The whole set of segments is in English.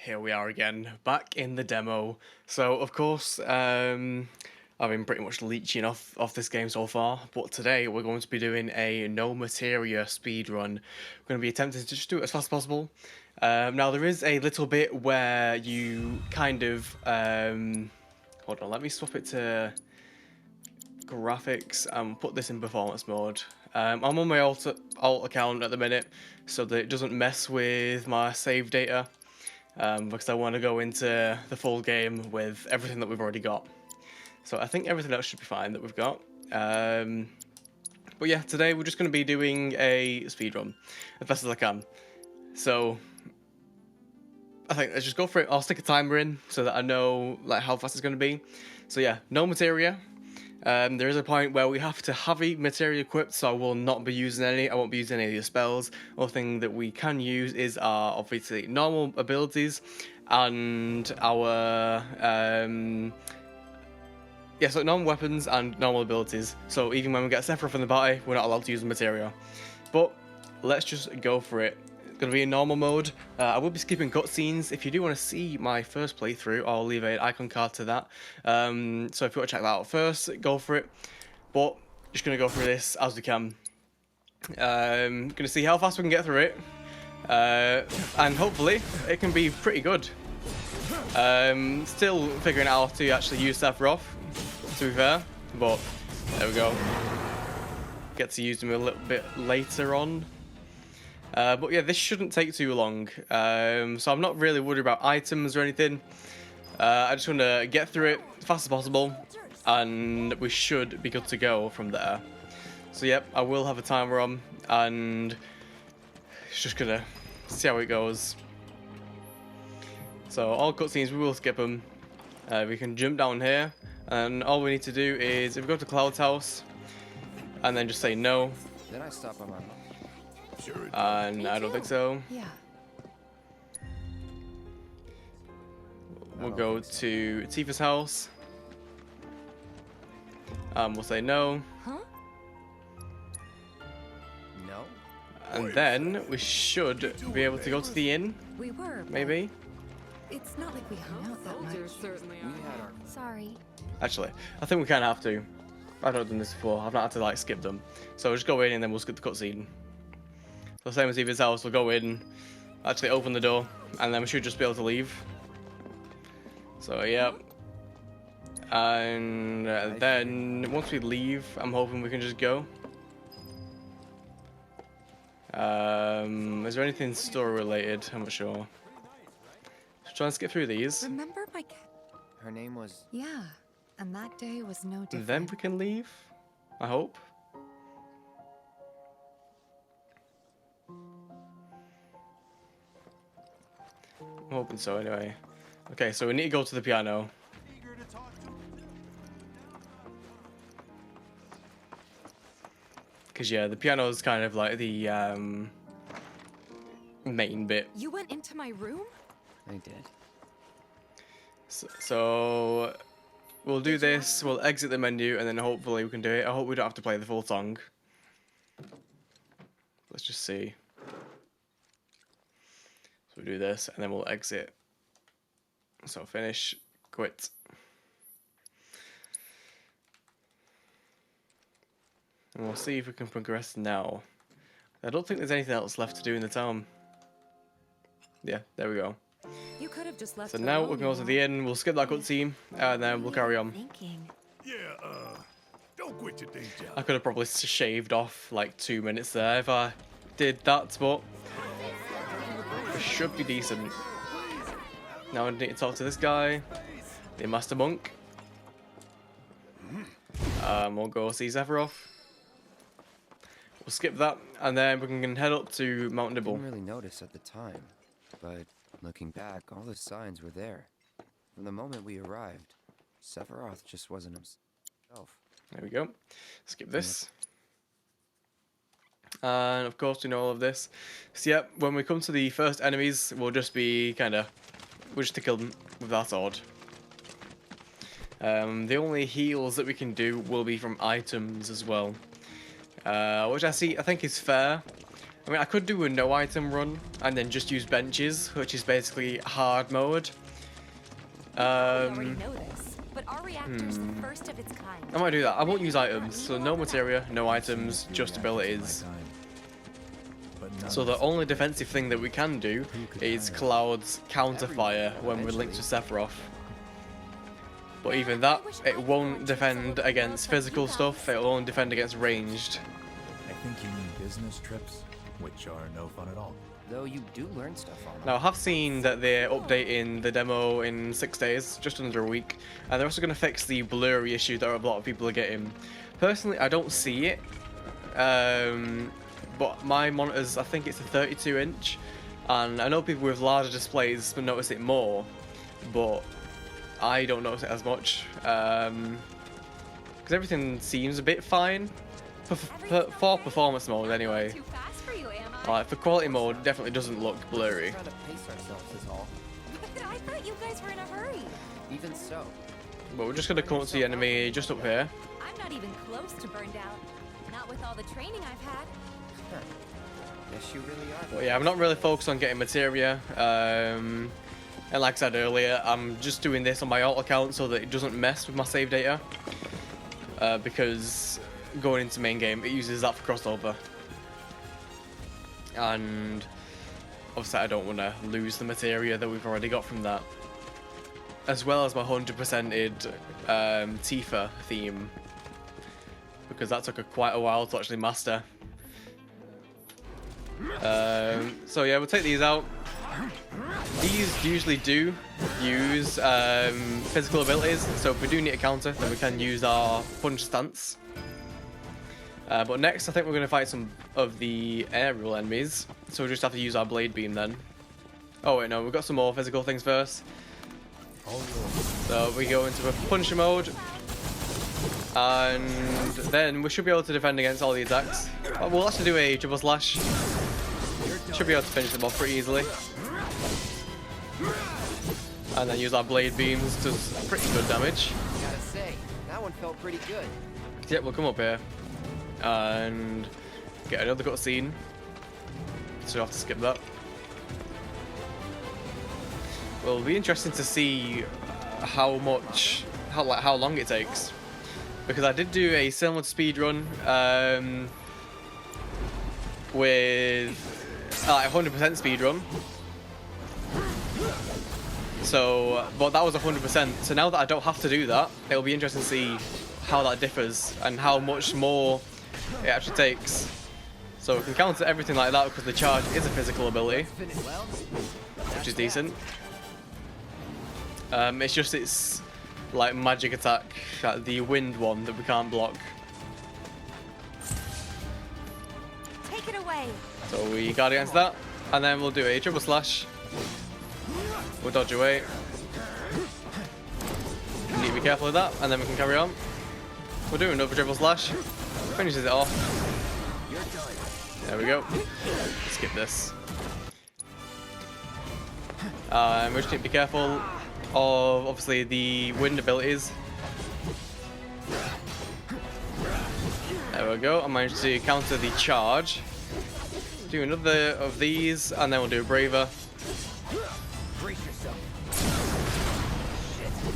here we are again, back in the demo. So, of course, I've been pretty much leeching off this game so far, but today we're going to be doing a no Materia speedrun. We're going to be attempting to just do it as fast as possible. Now, there is a little bit where you kind of... hold on, let me swap it to graphics and put this in performance mode. I'm on my alt account at the minute, so that it doesn't mess with my save data, because I want to go into the full game with everything that we've already got. So I think everything else should be fine that we've got. But yeah, today we're just going to be doing a speedrun as best as I can. So I think let's just go for it. I'll stick a timer in so that I know like how fast it's going to be. So yeah, no Materia. There is a point where we have to have a Materia equipped, so I will not be using any. I won't be using any of the spells. One thing that we can use is our obviously normal abilities and our so normal weapons and normal abilities. So even when we get Sephiroth from the party, we're not allowed to use Materia. But let's just go for it. It's going to be in normal mode. I will be skipping cutscenes. If you do want to see my first playthrough, I'll leave an icon card to that. So if you want to check that out first, go for it. But just going to go through this as we can. Going to see how fast we can get through it. And hopefully it can be pretty good. Still figuring out how to actually use Sephiroth, to be fair. But there we go. Get to use him a little bit later on. But yeah, this shouldn't take too long, so I'm not really worried about items or anything. I just want to get through it as fast as possible, and we should be good to go from there. So yep, I will have a timer on, and just gonna see how it goes. So all cutscenes, we will skip them. We can jump down here, and all we need to do is, if we go to Cloud's house, and then just say no. Then I stop on my mom. And I don't think so. Yeah. We'll go to Tifa's house. We'll say no. Huh? No? And then we should be able to go to the inn, We were. but maybe. It's not like we hung out that much. We had our... Sorry. Actually, I think we kind of have to. I've not done this before. I've not had to like skip them. So we'll just go in and then we'll skip the cutscene. So same as Tifa's house, we'll go in, actually open the door, and then we should just be able to leave. So yeah. And then once we leave, I'm hoping we can just go. Is there anything story related? I'm not sure. Just try and skip through these. Remember my cat? Her name was... Yeah. And that day was no different. Then we can leave. I hope. I'm hoping so anyway. Okay, so we need to go to the piano. Because yeah, the piano is kind of like the main bit. You went into my room? I did. So we'll do this, we'll exit the menu, and then hopefully we can do it. I hope we don't have to play the full song. Let's just see. So we'll do this, and then we'll exit. So finish, quit. And we'll see if we can progress now. I don't think there's anything else left to do in the town. Yeah, there we go. You could have just left. So her now alone, we can go to the inn, we'll skip that cutscene, and then we'll carry on. Thinking. Yeah, don't quit your day job. I could have probably shaved off like 2 minutes there if I did that, but it should be decent. Now I need to talk to this guy, the Master Monk. We'll go see Sephiroth. We'll skip that, and then we can head up to Mount Nibel. Didn't really notice at the time, but looking back, all the signs were there. From the moment we arrived, Sephiroth just wasn't himself. There we go. Skip this. And of course we know all of this. So yeah, when we come to the first enemies, we'll just be we'll just kill them with our sword. The only heals that we can do will be from items as well. Which I think is fair. I mean, I could do a no item run and then just use benches, which is basically hard mode. We already know this, but our reactor's the first of its kind. I might do that. I won't use items, so no materia, no items, just abilities. So the only defensive thing that we can do is Cloud's counterfire when we're linked to Sephiroth. But even that, it won't defend against physical stuff, it'll only defend against ranged. I think you mean business trips, which are no fun at all. Though you do learn stuff on them. Now I have seen that they're updating the demo in 6 days, just under a week, and they're also going to fix the blurry issue that a lot of people are getting. Personally, I don't see it, but my monitors, I think it's a 32 inch, and I know people with larger displays notice it more, but I don't notice it as much, because everything seems a bit fine, for performance mode anyway. Too fast for you, am I? Like, for quality mode, definitely doesn't look blurry. Trying to pace ourselves is all. But I thought you guys were in a hurry. Even so. But we're just going to come up to the enemy just up here. I'm not even close to burned out. Not with all the training I've had. Huh. Guess you really are. But yeah, I'm not really focused on getting materia. And like I said earlier, I'm just doing this on my alt account so that it doesn't mess with my save data. Because going into main game, it uses that for crossover. And obviously I don't want to lose the materia that we've already got from that. As well as my 100%ed Tifa theme. Because that took quite a while to actually master. So yeah, we'll take these out. These usually do use physical abilities, so if we do need a counter, then we can use our punch stance. But next, I think we're going to fight some of the aerial enemies, so we'll just have to use our blade beam then. Oh wait, no, we've got some more physical things first. So we go into a punch mode, and then we should be able to defend against all the attacks. We'll actually do a triple slash. Should be able to finish them off pretty easily. And then use our blade beams to pretty good damage. Gotta say, that one felt pretty good. Yep, we'll come up here and get another cutscene. So you'll have to skip that. Well, it'll be interesting to see how long it takes. Because I did do a similar speedrun with 100% speedrun. So, but that was 100%. So now that I don't have to do that, it'll be interesting to see how that differs and how much more it actually takes. So we can counter everything like that because the charge is a physical ability, which is decent. It's just its like magic attack, the wind one that we can't block. Take it away. So we guard against that, and then we'll do a triple slash. We'll dodge away. We need to be careful of that, and then we can carry on. We'll do another triple slash. Finishes it off. There we go. Skip this. We just need to be careful of obviously the wind abilities. There we go. I managed to counter the charge. Do another of these, and then we'll do a braver.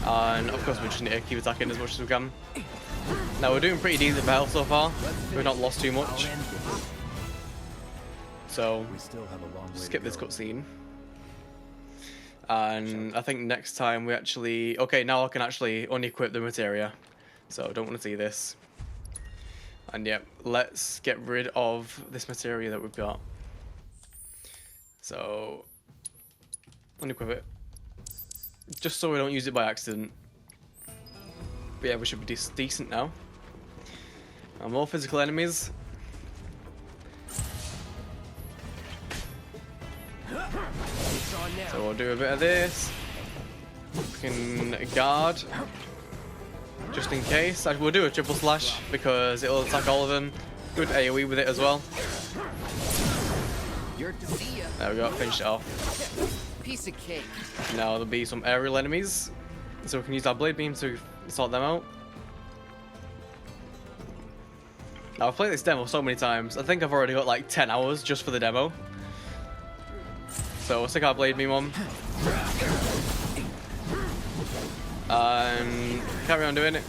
And of course we just need to keep attacking as much as we can. Now we're doing pretty decent for health so far. We've not lost too much. So skip this cutscene. And I think next time we actually... Okay, now I can actually unequip the materia. So I don't want to see this. And yeah, let's get rid of this materia that we've got. So, unequip it. Just so we don't use it by accident. But yeah, we should be decent now. And more physical enemies. So we'll do a bit of this. We can guard. Just in case. We'll do a triple slash because it'll attack all of them. Good AoE with it as well. There we go, finished it off. Piece of cake. Now there'll be some aerial enemies. So we can use our blade beam to sort them out. I've played this demo so many times. I think I've already got like 10 hours just for the demo. So stick our blade, me mom. Carry on doing it.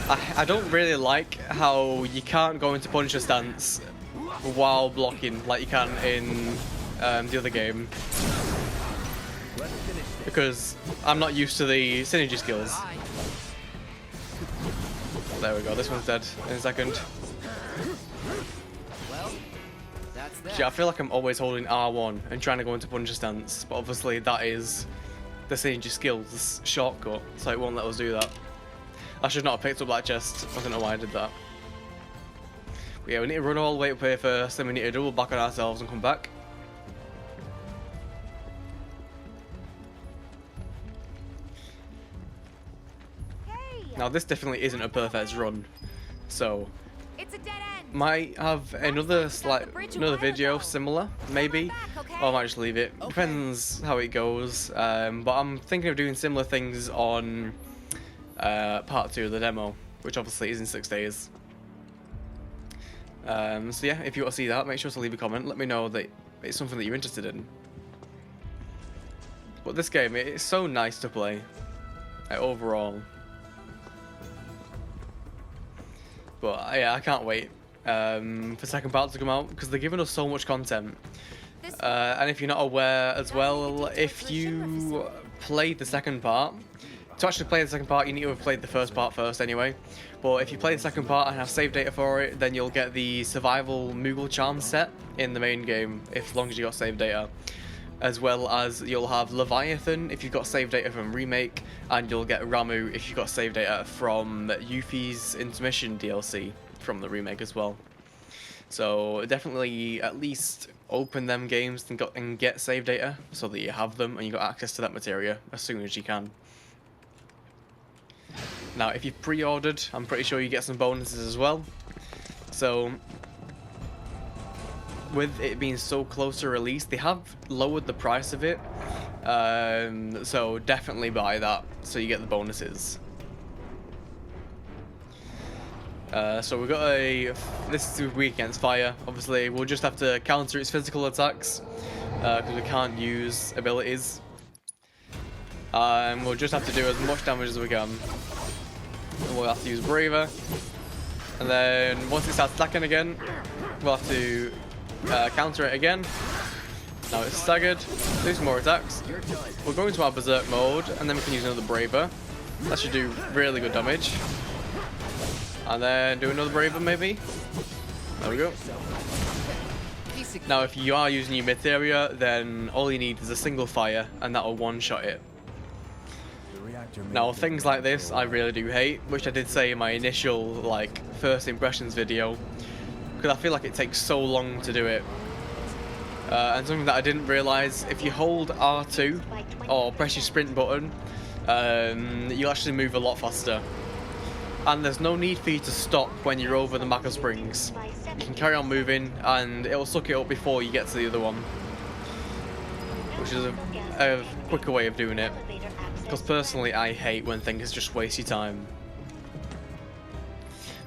I don't really like how you can't go into Punisher stance while blocking like you can in the other game. Because I'm not used to the synergy skills. There we go, this one's dead in a second. Well, that's that. Gee, I feel like I'm always holding R1 and trying to go into Punisher stance, but obviously that is the synergy skills shortcut, so it won't let us do that. I should not have picked up that chest. I don't know why I did that. But yeah, we need to run all the way up here first, then we need to double back on ourselves and come back. Now this definitely isn't a perfect run, so It's a dead end. might have another video similar, maybe, or I might just leave it. Depends how it goes. But I'm thinking of doing similar things on part 2 of the demo, which obviously is in 6 days. So yeah, if you want to see that, make sure to leave a comment. Let me know that it's something that you're interested in. But this game, it's so nice to play, overall. But yeah, I can't wait for second part to come out because they're giving us so much content. And if you're not aware as well, if you played the second part, to actually play the second part, you need to have played the first part first anyway. But if you play the second part and have save data for it, then you'll get the survival Moogle Charm set in the main game, as long as you got save data. As well as you'll have Leviathan if you've got save data from Remake, and you'll get Ramu if you've got save data from Yuffie's Intermission DLC from the Remake as well. So definitely at least open them games and get save data so that you have them and you got access to that materia as soon as you can. Now if you've pre-ordered, I'm pretty sure you get some bonuses as well. So with it being so close to release, they have lowered the price of it, so definitely buy that so you get the bonuses. So we've got this is weak against fire. Obviously we'll just have to counter its physical attacks because we can't use abilities. We'll just have to do as much damage as we can. And we'll have to use Braver, and then once it starts attacking again, we'll have to counter it again. Now it's staggered, do some more attacks. We'll go into our Berserk mode and then we can use another Braver. That should do really good damage. And then do another Braver maybe. There we go. Now if you are using your Materia, then all you need is a single fire and that'll one-shot it. Now things like this I really do hate, which I did say in my initial first impressions video, because I feel like it takes so long to do it. And something that I didn't realise, if you hold R2 or press your sprint button, you'll actually move a lot faster. And there's no need for you to stop when you're over the Maka Springs. You can carry on moving and it'll suck it up before you get to the other one. Which is a quicker way of doing it. Because personally I hate when things just waste your time.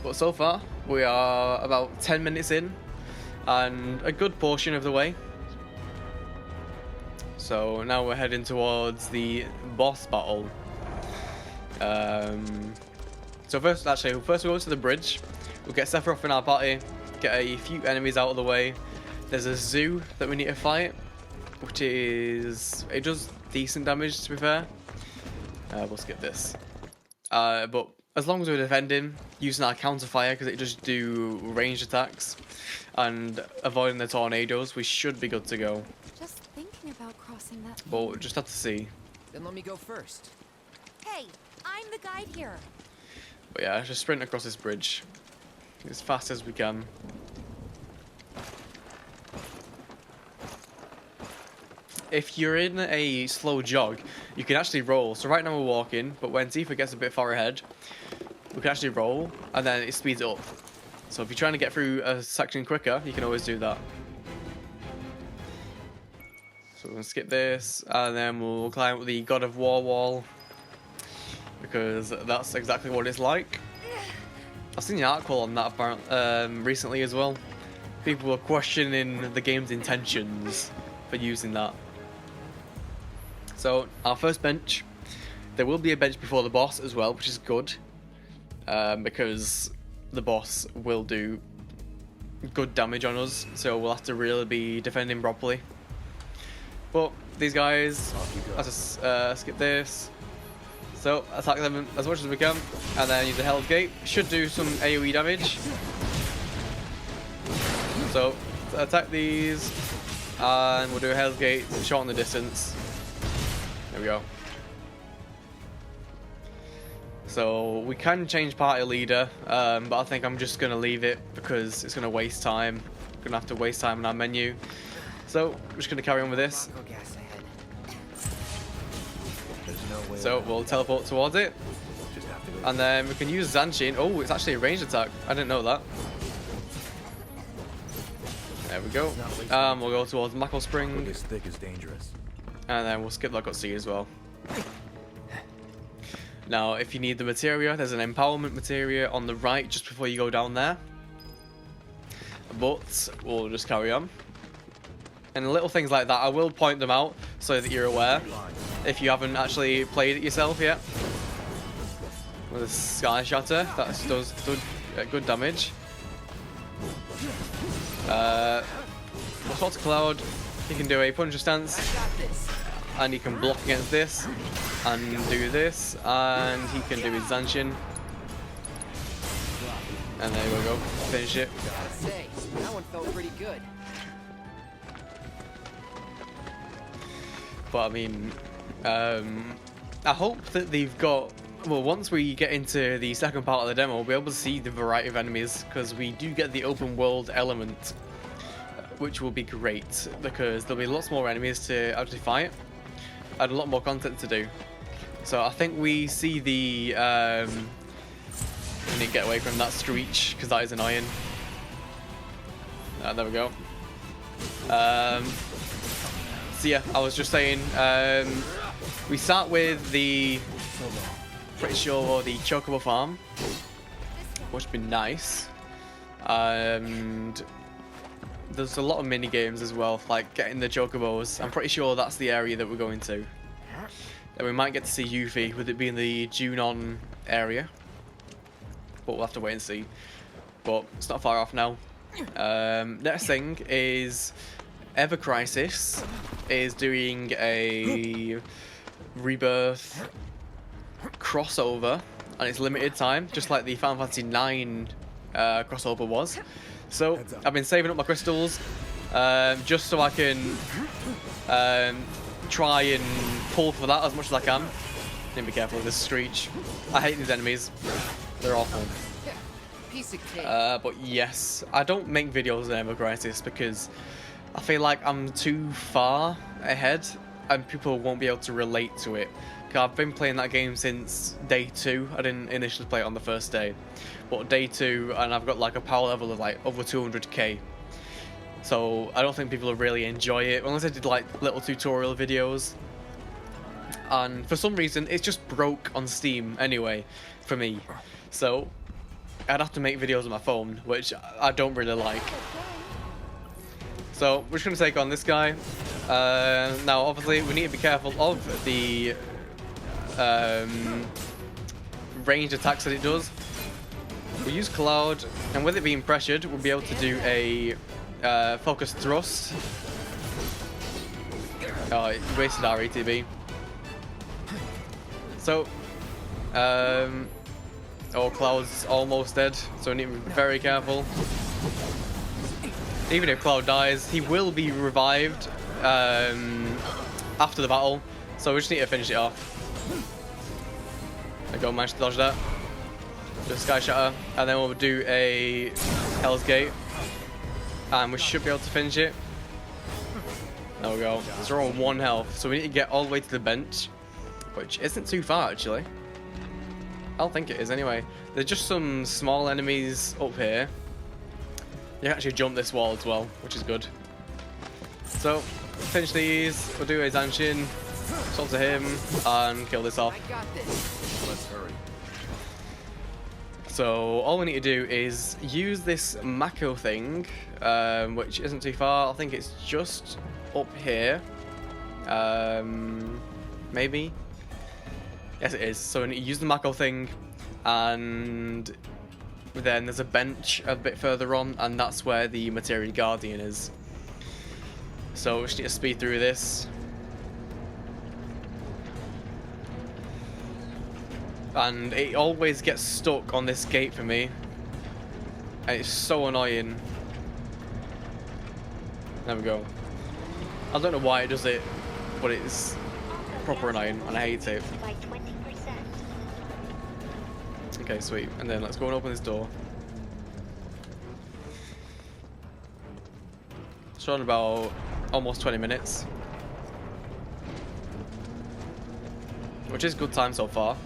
But so far, we are about 10 minutes in, and a good portion of the way. So now we're heading towards the boss battle. So first we'll go to the bridge. We'll get Sephiroth in our party, get a few enemies out of the way. There's a zoo that we need to fight, which it does decent damage to be fair. We'll skip this. But as long as we're defending, using our counter fire because it just do ranged attacks, and avoiding the tornadoes, we should be good to go. Just thinking about crossing that. But we'll just have to see. Then let me go first. Hey, I'm the guide here. But yeah, just sprint across this bridge as fast as we can. If you're in a slow jog, you can actually roll. So right now we're walking, but when Tifa gets a bit far ahead, we can actually roll, and then it speeds it up. So if you're trying to get through a section quicker, you can always do that. So we're going to skip this, and then we'll climb up the God of War wall, because that's exactly what it's like. I've seen an article on that recently as well. People were questioning the game's intentions for using that. So our first bench, there will be a bench before the boss as well, which is good, because the boss will do good damage on us, so we'll have to really be defending properly. But these guys, let's just skip this. So attack them as much as we can, and then use the Hell's Gate. Should do some AoE damage. So attack these, and we'll do a Hell's Gate to shorten the distance. There we go. So we can change party leader, but I think I'm just going to leave it because it's going to waste time. We're going to have to waste time in our menu. So we're just going to carry on with this. So we'll teleport towards it. And then we can use Zanshin. Oh, it's actually a ranged attack. I didn't know that. There we go. We'll go towards Mako Spring. This thick is dangerous. And then we'll skip that cutscene as well. Now, if you need the materia, there's an empowerment materia on the right just before you go down there. But we'll just carry on. And little things like that, I will point them out so that you're aware if you haven't actually played it yourself yet. With a Sky Shatter, that does good damage. What's to Cloud? He can do a Punisher Stance, and he can block against this, and do this, and he can do his Zanshin. And there we go, finish it. Say, that one felt pretty good. But I mean, I hope that they've got, well, once we get into the second part of the demo, we'll be able to see the variety of enemies, because we do get the open world element, which will be great, because there'll be lots more enemies to actually fight, and a lot more content to do. So I think we see the, we need to get away from that screech, because that is annoying. There we go. So yeah, I was just saying, we start with the, pretty sure the Chocobo farm, which would be nice, and there's a lot of mini games as well, like getting the Chocobos. I'm pretty sure that's the area that we're going to. Then we might get to see Yuffie, with it being the Junon area, but we'll have to wait and see. But it's not far off now. Next thing is Ever Crisis is doing a Rebirth crossover, and it's limited time, just like the Final Fantasy IX crossover was. So I've been saving up my crystals just so I can try and pull for that as much as I can. Need to be careful with this screech. I hate these enemies. They're awful. Piece of cake. But yes, I don't make videos on Ever Crisis because I feel like I'm too far ahead and people won't be able to relate to it. I've been playing that game since day 2. I didn't initially play it on the first day, but day 2, and I've got like a power level of like over 200k. So I don't think people will really enjoy it unless I did like little tutorial videos. And for some reason, it's just broke on Steam anyway for me. So I'd have to make videos on my phone, which I don't really like. So we're just going to take on this guy. Now obviously we need to be careful of the ranged attacks that it does. We'll use Cloud, and with it being pressured, we'll be able to do a focus thrust. Oh, it wasted our ATB. So, oh, Cloud's almost dead, so we need to be very careful. Even if Cloud dies, he will be revived after the battle, so we just need to finish it off. There we go, managed to dodge that. Do a Sky Shatter, and then we'll do a Hell's Gate, and we should be able to finish it. There we go. So we're on 1 health, so we need to get all the way to the bench, which isn't too far actually. I don't think it is anyway. There's just some small enemies up here. You can actually jump this wall as well, which is good. So, finish these, we'll do a Zanshin, talk to him, and kill this off. I got this. Let's hurry. So all we need to do is use this Mako thing, which isn't too far. I think it's just up here. Maybe. Yes, it is. So we need to use the Mako thing, and then there's a bench a bit further on, and that's where the Materia Guardian is. So we just need to speed through this. And it always gets stuck on this gate for me. And it's so annoying. There we go. I don't know why it does it, but it's proper annoying and I hate it. Okay, sweet. And then let's go and open this door. It's on about almost 20 minutes. Which is good time so far.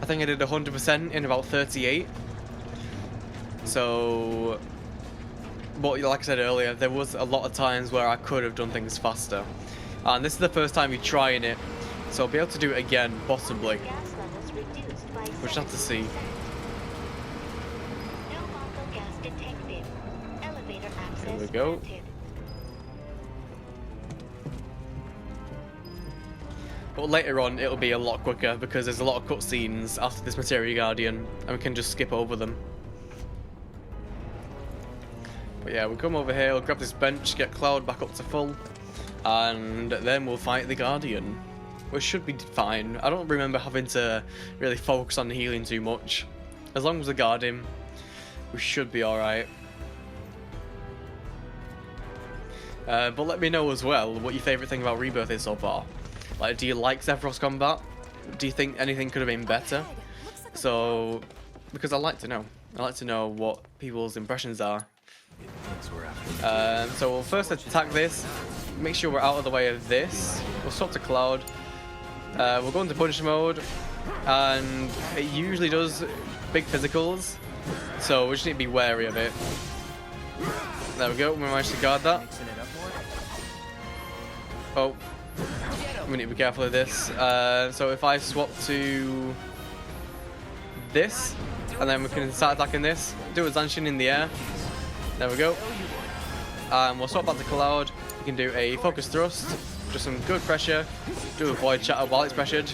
I think I did 100% in about 38. So, but like I said earlier, there was a lot of times where I could have done things faster. And this is the first time you're trying it, so I'll be able to do it again, possibly. We'll just have to see. Here we go. But later on, it'll be a lot quicker because there's a lot of cutscenes after this Materia Guardian, and we can just skip over them. But yeah, we'll come over here, we'll grab this bench, get Cloud back up to full, and then we'll fight the Guardian, which should be fine. I don't remember having to really focus on healing too much. As long as we guard him, we should be alright. But let me know as well what your favourite thing about Rebirth is so far. Like, do you like Sephiroth's combat? Do you think anything could have been better? So, because I like to know. I like to know what people's impressions are. So we'll first attack this. Make sure we're out of the way of this. We'll swap to Cloud. We'll go into punch mode. And it usually does big physicals. So we just need to be wary of it. There we go. We managed to guard that. Oh. We need to be careful of this. So if I swap to this, and then we can start attacking this, do a Zanshin in the air. There we go. We'll swap back to Cloud. We can do a focus thrust, just some good pressure. Do a void shatter while it's pressured,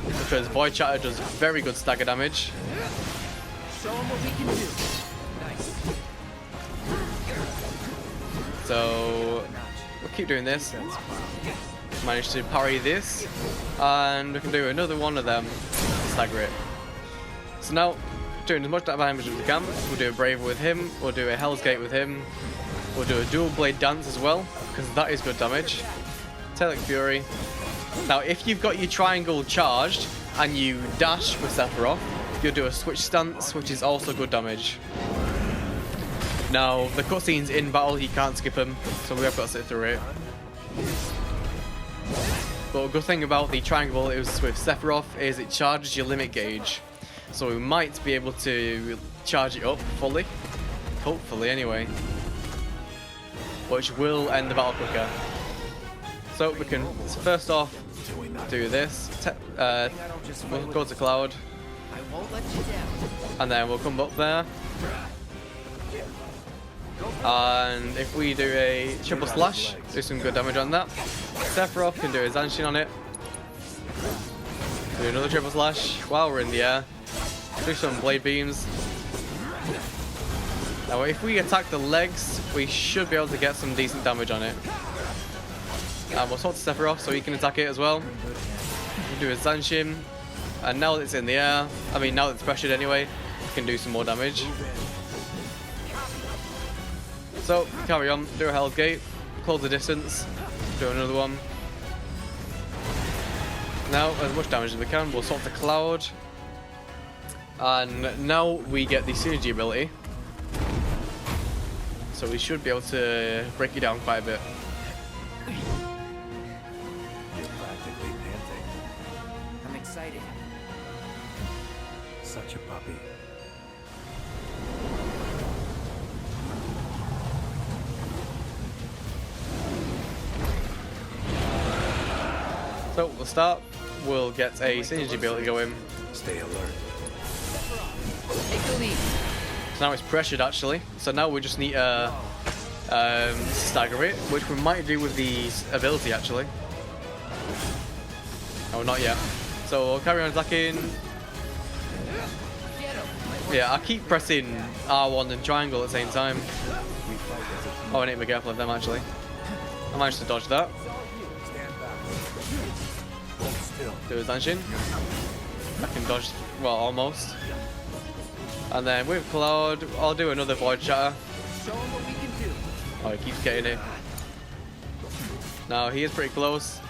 because void shatter does very good stagger damage. Show 'em what we can do. Nice. So we'll keep doing this. Managed to parry this, and we can do another one of them to stagger it. So now, doing as much damage as we can. We'll do a Brave with him, we'll do a Hell's Gate with him, we'll do a Dual Blade Dance as well, because that is good damage. Telic Fury. Now, if you've got your triangle charged and you dash with Sephiroth, you'll do a Switch Stance, which is also good damage. Now, the cutscenes in battle, you can't skip them, so we have got to sit through it. But a good thing about the triangle is with Sephiroth is it charges your limit gauge. So we might be able to charge it up fully. Hopefully, anyway. Which will end the battle quicker. So we can, first off, do this. We'll go to Cloud. I won't let you down. And then we'll come up there. And if we do a triple slash, do some good damage on that. Sephiroth can do a Zanshin on it. Do another triple slash while we're in the air. Do some blade beams. Now if we attack the legs, we should be able to get some decent damage on it. And we'll swap to Sephiroth so he can attack it as well. We'll do a Zanshin. And now that it's in the air, now that it's pressured anyway, we can do some more damage. So, carry on, do a Hell's Gate, close the distance, do another one. Now, as much damage as we can, we'll swap to Cloud. And now we get the synergy ability. So we should be able to break it down quite a bit. You're practically panting. I'm excited. Such a puppy. So we'll start. We'll get a synergy ability going. Stay alert. the lead. So now it's pressured actually. So now we just need to stagger it, which we might do with the ability actually. Oh, not yet. So we'll carry on attacking. Yeah, I keep pressing R1 and triangle at the same time. Oh, I need to be careful of them actually. I managed to dodge that. Do a dancing. I can dodge, well, almost. And then with Cloud, I'll do another void shatter. Show 'em what we can do. Oh, he keeps getting it. Now he is pretty close.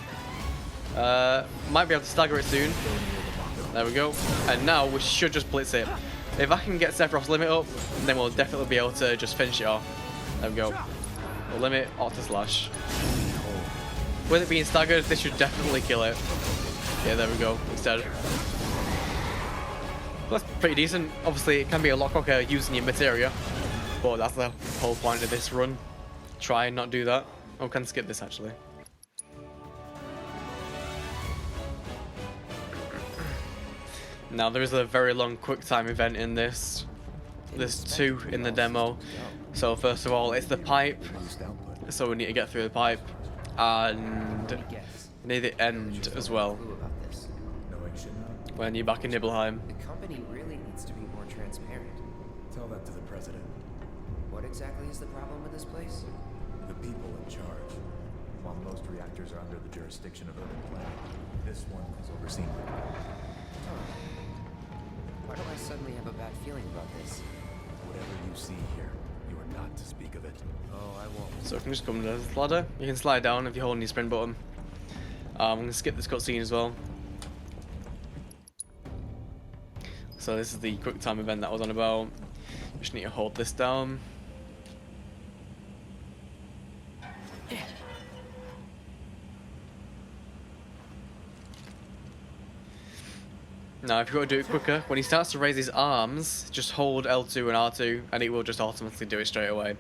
Might be able to stagger it soon. There we go. And now we should just blitz it. If I can get Sephiroth's limit up, then we'll definitely be able to just finish it off. There we go. The limit, auto slash. With it being staggered, this should definitely kill it. Yeah, there we go. Instead. That's pretty decent. Obviously, it can be a lot quicker using your materia, but that's the whole point of this run. Try and not do that. Oh, can skip this actually. Now there is a very long quick time event in this. There's 2 in the demo. So first of all, it's the pipe. So we need to get through the pipe, and near the end as well. When you're back in Nibelheim. The company really needs to be more transparent. Tell that to the president. What exactly is the problem with this place? The people in charge. While most reactors are under the jurisdiction of Urban Planning, this one is overseen by Why do I suddenly have a bad feeling about this? whatever you see here. You are not to speak of it. Oh, I won't. So you can just come to the ladder. You can slide down if you're holding your sprint button. I'm going to skip this cutscene as well. So this is the quick time event that I was on about. Just need to hold this down. Now if you want to do it quicker, when he starts to raise his arms, just hold L2 and R2 and it will just automatically do it straight away.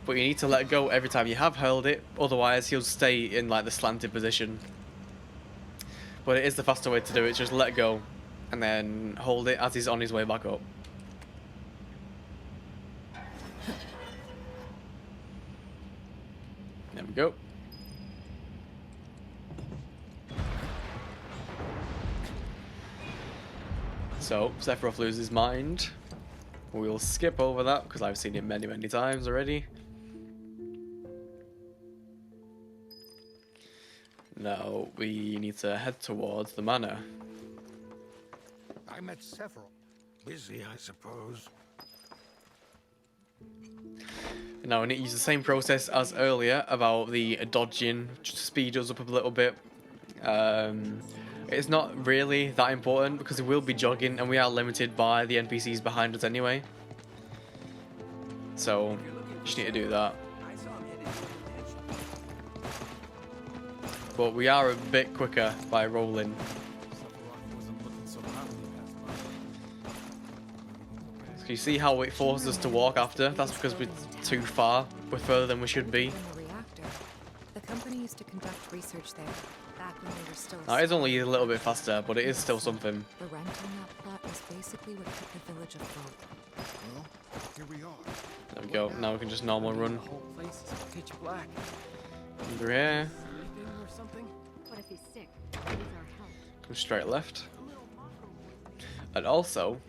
But you need to let go every time you have held it, otherwise he'll stay in like the slanted position. But it is the faster way to do it, just let go and then hold it as he's on his way back up. There we go. So, Sephiroth loses his mind. We'll skip over that because I've seen it many, many times already. Now, we need to head towards the manor. I met Sephiroth. Busy, I suppose. Now, we need to use the same process as earlier about the dodging, just to speed us up a little bit. It's not really that important because we will be jogging and we are limited by the NPCs behind us anyway. So, just need to do that. But we are a bit quicker by rolling. So you see how it forces us to walk after? That's because we're too far. We're further than we should be. In the reactor. The company used to conduct research there back when they were still. Now, it is only a little bit faster, but it is still something. The rent on that plot was basically what kept the village afloat. Well, here we are. There we go. Now we can just normal run. The whole place is pitch black. Under here. Sleeping or something? What if he's sick? Needs our help. Go straight left. And also,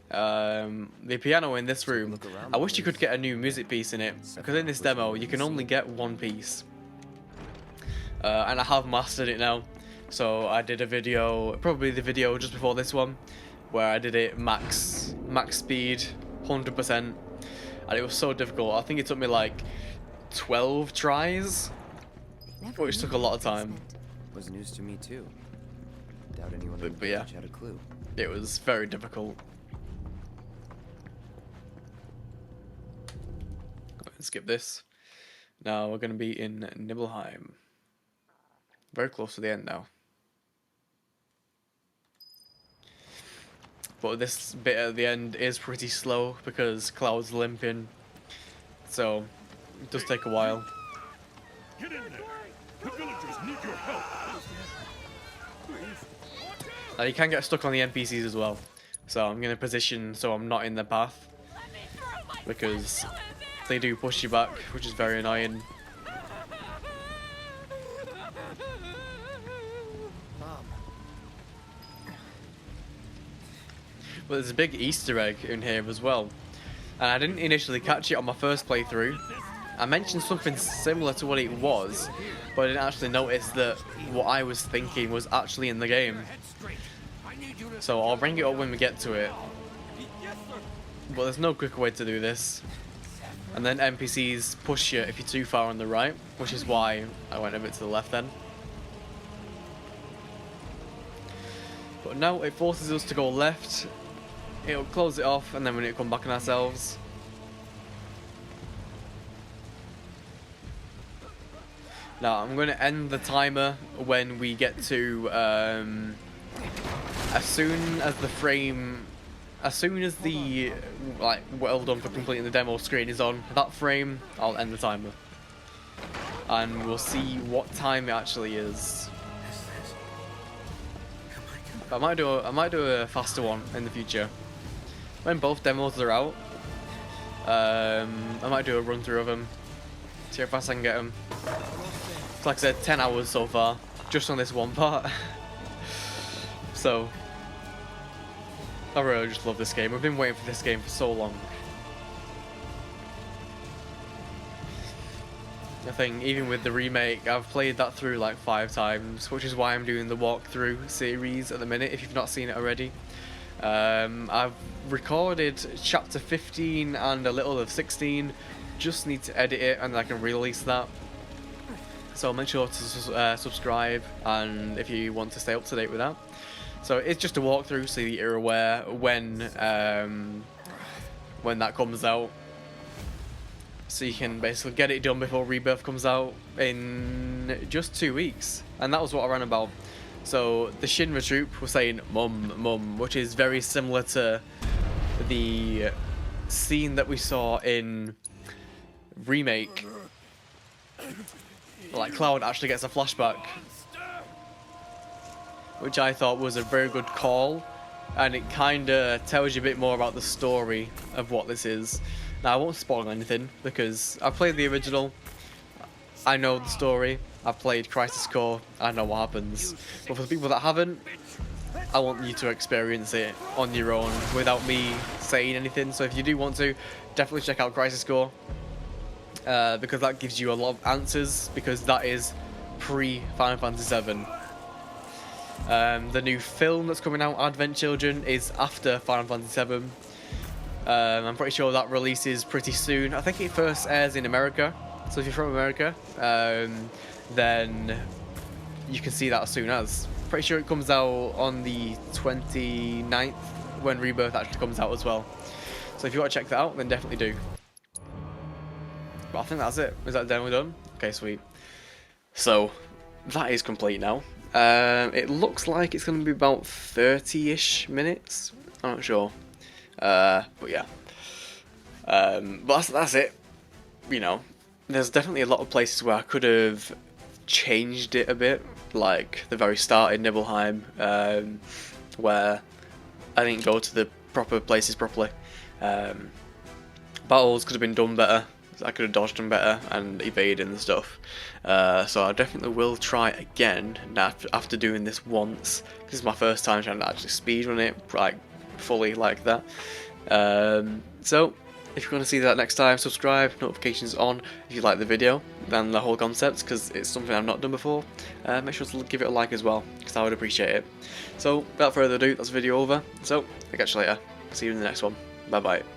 the piano in this room, I wish you could get a new music piece in it, because in this demo you can only get one piece. And I have mastered it now. So I did a video, probably the video just before this one, where I did it max speed, 100%, and it was so difficult. I think it took me like 12 tries, Never which knew took a lot of what this time. meant. Was news to me too. Doubt anyone in the But yeah. village had a clue. It was very difficult. Skip this. Now we're going to be in Nibelheim. Very close to the end now. But this bit at the end is pretty slow because Cloud's limping. So it does take a while. Get in there. The villagers need your help. Now you can get stuck on the NPCs as well. So I'm going to position so I'm not in their path, because they do push you back, which is very annoying. But there's a big Easter egg in here as well, and I didn't initially catch it on my first playthrough. I mentioned something similar to what it was, but I didn't actually notice that what I was thinking was actually in the game. So I'll bring it up when we get to it. But there's no quicker way to do this. And then NPCs push you if you're too far on the right, which is why I went a bit to the left then. But now it forces us to go left. It'll close it off, and then we need to come back on ourselves. Now I'm going to end the timer when we get to as soon as the like well done for completing the demo screen is on that frame, I'll end the timer, and we'll see what time it actually is. I might do a faster one in the future when both demos are out. I might do a run through of them, see how fast I can get them. Like I said, 10 hours so far, just on this one part. So, I really just love this game. We've been waiting for this game for so long. I think even with the remake, I've played that through like 5 times, which is why I'm doing the walkthrough series at the minute, if you've not seen it already. I've recorded chapter 15 and a little of 16, just need to edit it and I can release that. So make sure to subscribe, and if you want to stay up to date with that. So it's just a walkthrough so that you're aware when that comes out. So you can basically get it done before Rebirth comes out in just 2 weeks. And that was what I ran about. So the Shinra troop was saying "mum, mum," which is very similar to the scene that we saw in Remake. Like Cloud actually gets a flashback, which I thought was a very good call, and it kinda tells you a bit more about the story of what this is. Now I won't spoil anything because I've played the original, I know the story, I've played Crisis Core, I know what happens. But for the people that haven't, I want you to experience it on your own without me saying anything. So if you do want to, definitely check out Crisis Core. Because that gives you a lot of answers, because that is pre-Final Fantasy VII. The new film that's coming out, Advent Children, is after Final Fantasy VII. I'm pretty sure that releases pretty soon. I think it first airs in America, so if you're from America, then you can see that as soon as. Pretty sure it comes out on the 29th, when Rebirth actually comes out as well. So if you want to check that out, then definitely do. But I think that's it. Is that demo done? Okay, sweet. So, that is complete now. It looks like it's going to be about 30-ish minutes. I'm not sure. But yeah. But that's it. You know, there's definitely a lot of places where I could have changed it a bit. Like the very start in Nibelheim, where I didn't go to the proper places properly. Battles could have been done better. I could have dodged them better and evaded and stuff. So I definitely will try again after doing this once. This is my first time trying to actually speedrun it like fully like that. So if you want to see that next time, subscribe, notifications on if you like the video and the whole concept, because it's something I've not done before. Make sure to give it a like as well, because I would appreciate it. So without further ado, that's the video over. So I'll catch you later. See you in the next one. Bye bye.